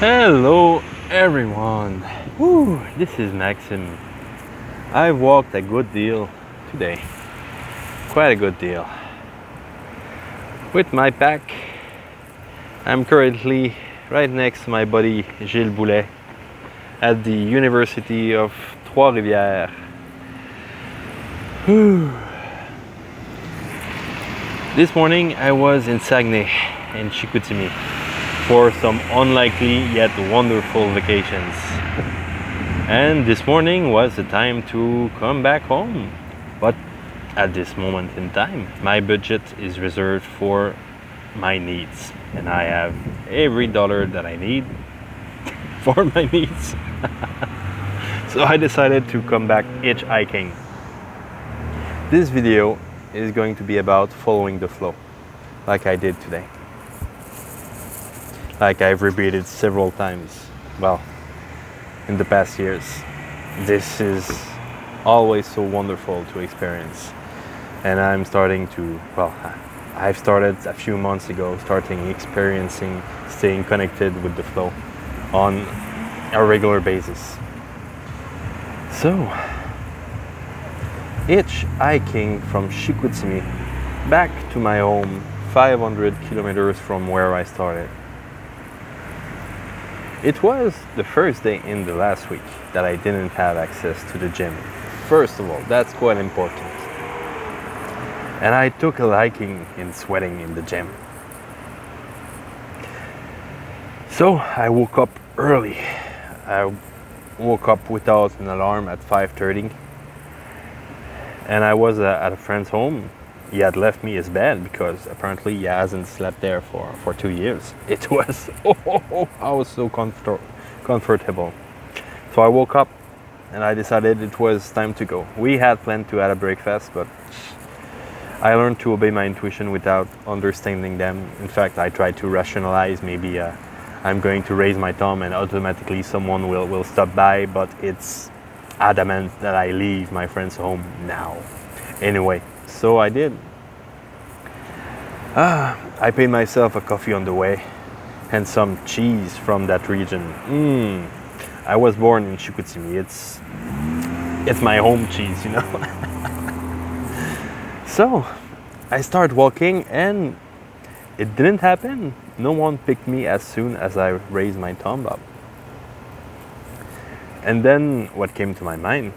Hello everyone. Woo, this is Maxim. I've walked a good deal today. Quite a good deal. With my pack, I'm currently right next to my buddy Gilles Boulet at the University of Trois-Rivières. This morning I was in Saguenay in Chicoutimi for some unlikely yet wonderful vacations. And this morning was the time to come back home. But at this moment in time, my budget is reserved for my needs. And I have every dollar that I need for my needs. So I decided to come back hitchhiking. This video is going to be about following the flow, like I did today. Like I've repeated several times, well, in the past years. This is always so wonderful to experience. And I'm starting to, well, I've started a few months ago, starting experiencing, staying connected with the flow on a regular basis. So, hitchhiking from Chicoutimi back to my home, 500 kilometers from where I started. It was the first day in the last week that I didn't have access to the gym. First of all, that's quite important. And I took a liking in sweating in the gym. So I woke up early. I woke up without an alarm at 5:30. And I was at a friend's home. He had left me his bed because apparently he hasn't slept there for 2 years. It was, I was so comfortable. So I woke up and I decided it was time to go. We had planned to have a breakfast, but I learned to obey my intuition without understanding them. In fact, I tried to rationalize maybe I'm going to raise my thumb and automatically someone will stop by, but it's adamant that I leave my friend's home now. Anyway, so I did. I paid myself a coffee on the way and some cheese from that region. I was born in Chicoutimi. It's my home cheese, you know. So I started walking and it didn't happen. No one picked me as soon as I raised my thumb up. And then what came to my mind,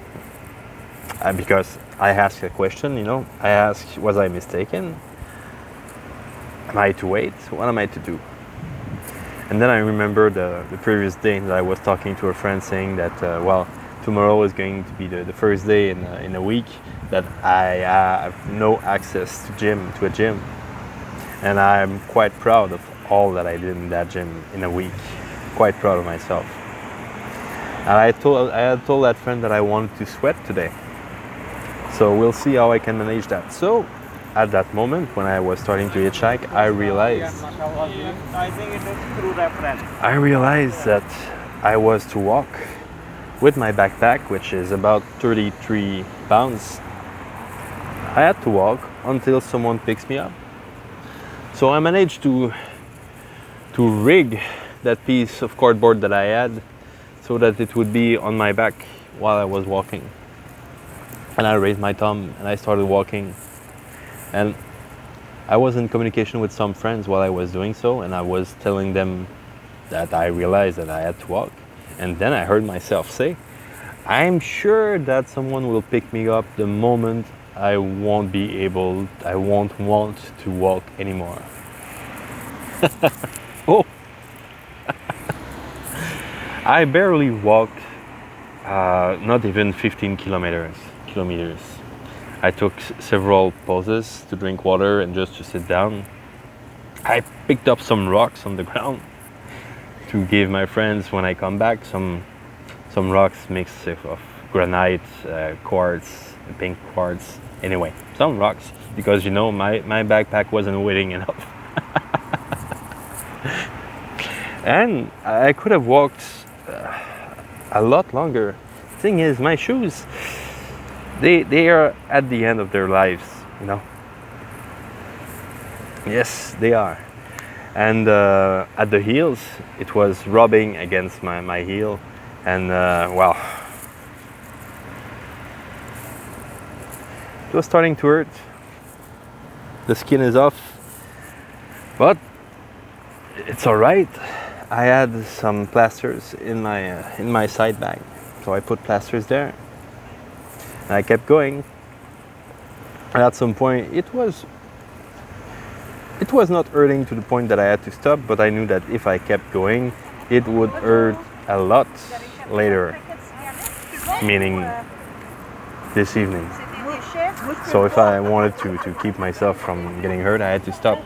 because I asked a question, you know, I asked, was I mistaken? Am I to wait? What am I to do? And then I remember the previous day that I was talking to a friend saying that, well, tomorrow is going to be the first day in a week that I have no access to a gym. And I'm quite proud of all that I did in that gym in a week. Quite proud of myself. And I had told that friend that I wanted to sweat today. So we'll see how I can manage that. So at that moment when I was starting to hitchhike, I realized that I was to walk with my backpack, which is about 33 pounds. I had to walk until someone picks me up. So I managed to rig that piece of cardboard that I had so that it would be on my back while I was walking. And I raised my thumb and I started walking. And I was in communication with some friends while I was doing so, and I was telling them that I realized that I had to walk. And then I heard myself say, I'm sure that someone will pick me up the moment I won't want to walk anymore. Oh! I barely walked, not even 15 kilometers. I took several pauses to drink water and just to sit down. I picked up some rocks on the ground to give my friends when I come back, some rocks mixed of granite, quartz, pink quartz. Anyway, some rocks, because you know my backpack wasn't weighing enough. And I could have walked a lot longer. Thing is, my shoes, they are at the end of their lives, you know. Yes, they are. And at the heels, it was rubbing against my heel, and well, it was starting to hurt. The skin is off, but it's all right. I had some plasters in my side bag, so I put plasters there. And I kept going. And at some point, it was not hurting to the point that I had to stop, but I knew that if I kept going, it would hurt a lot later, meaning this evening. So if I wanted to keep myself from getting hurt, I had to stop.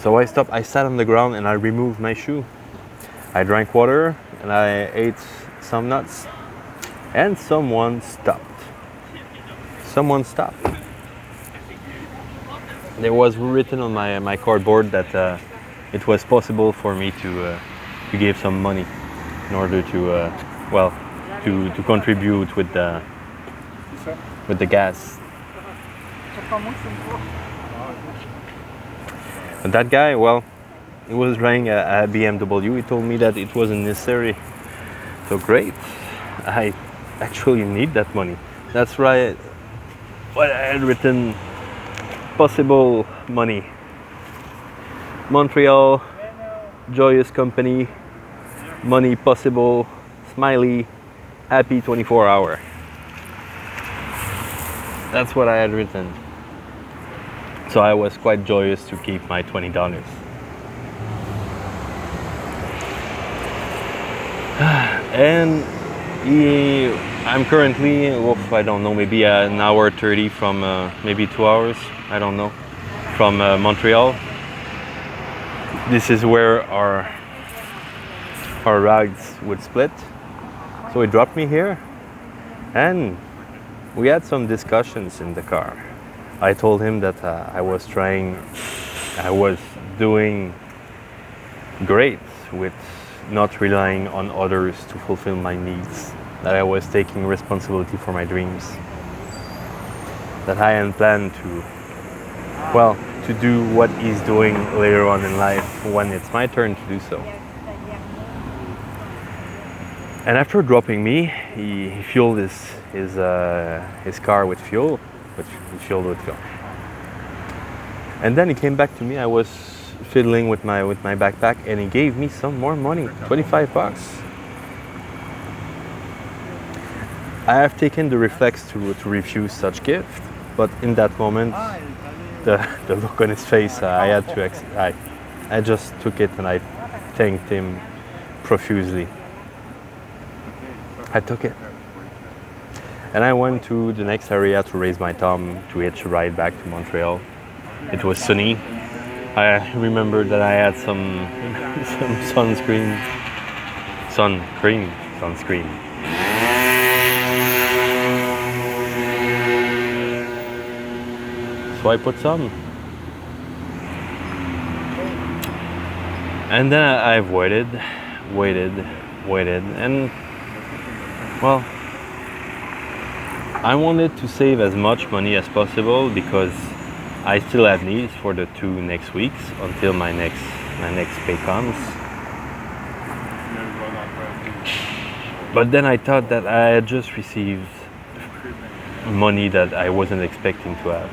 So I stopped, I sat on the ground and I removed my shoe. I drank water and I ate some nuts, and someone stopped. Someone stopped. There was written on my cardboard that it was possible for me to give some money in order to to contribute with the gas. And that guy, well, he was driving a BMW. He told me that it wasn't necessary. So great, I actually need that money. That's right. What I had written. Possible money. Montreal, joyous company, money possible, smiley, happy 24-hour. That's what I had written. So I was quite joyous to keep my $20. And I'm currently, I don't know, maybe an hour 30 from, maybe 2 hours, I don't know, from Montreal. This is where our rides would split. So he dropped me here, and we had some discussions in the car. I told him that I was doing great with not relying on others to fulfill my needs, that I was taking responsibility for my dreams, that I had planned to do what he's doing later on in life when it's my turn to do so. And after dropping me, he fueled his car with fuel, and then he came back to me. I was fiddling with my backpack, and he gave me some more money, $25. I have taken the reflex to refuse such gift, but in that moment, the look on his face, I just took it and I thanked him profusely. I took it. And I went to the next area to raise my thumb to hitch a ride back to Montreal. It was sunny. I remember that I had some sunscreen. So I put some. And then I've waited, and well, I wanted to save as much money as possible because I still have needs for the 2 next weeks until my next pay comes. But then I thought that I had just received money that I wasn't expecting to have.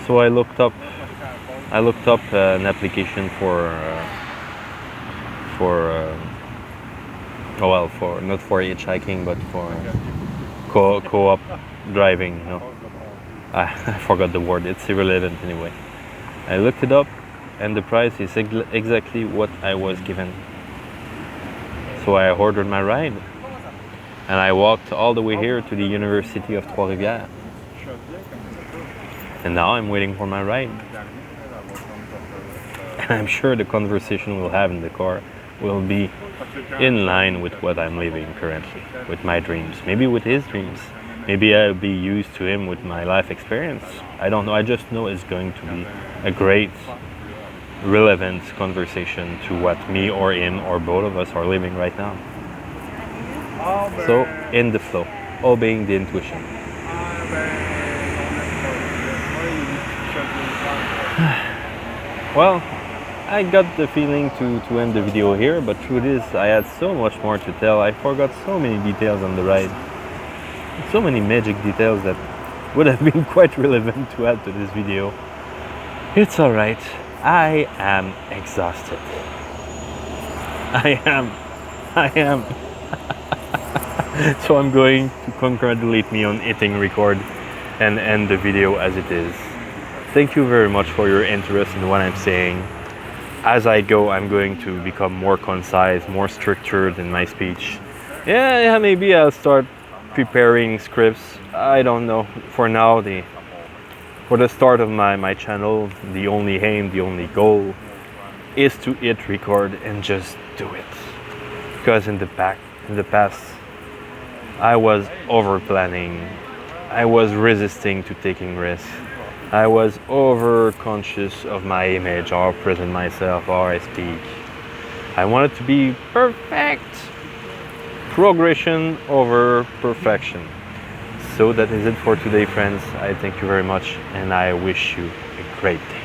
So I looked up an application for not for hitchhiking, but for co-op driving. I forgot the word. It's irrelevant anyway. I looked it up, and the price is exactly what I was given. So I ordered my ride, and I walked all the way here to the University of Trois-Rivières. And now I'm waiting for my ride. And I'm sure the conversation we'll have in the car will be in line with what I'm living currently, with my dreams, maybe with his dreams. Maybe I'll be used to him with my life experience. I don't know. I just know it's going to be a great, relevant conversation to what me or him or both of us are living right now. So, in the flow, obeying the intuition. Well, I got the feeling to end the video here, but truth is, I had so much more to tell. I forgot so many details on the ride. So many magic details that would have been quite relevant to add to this video. It's alright. I am exhausted. I am. So I'm going to congratulate me on hitting record and end the video as it is. Thank you very much for your interest in what I'm saying. As I go, I'm going to become more concise, more structured in my speech. Yeah, maybe I'll start preparing scripts. I don't know. For now, for the start of my channel, the only aim, the only goal is to hit record and just do it. Because in the past, I was over planning. I was resisting to taking risks. I was over conscious of my image, how I present myself, how I speak. I wanted to be perfect. Progression over perfection. So that is it for today, friends. I thank you very much and I wish you a great day.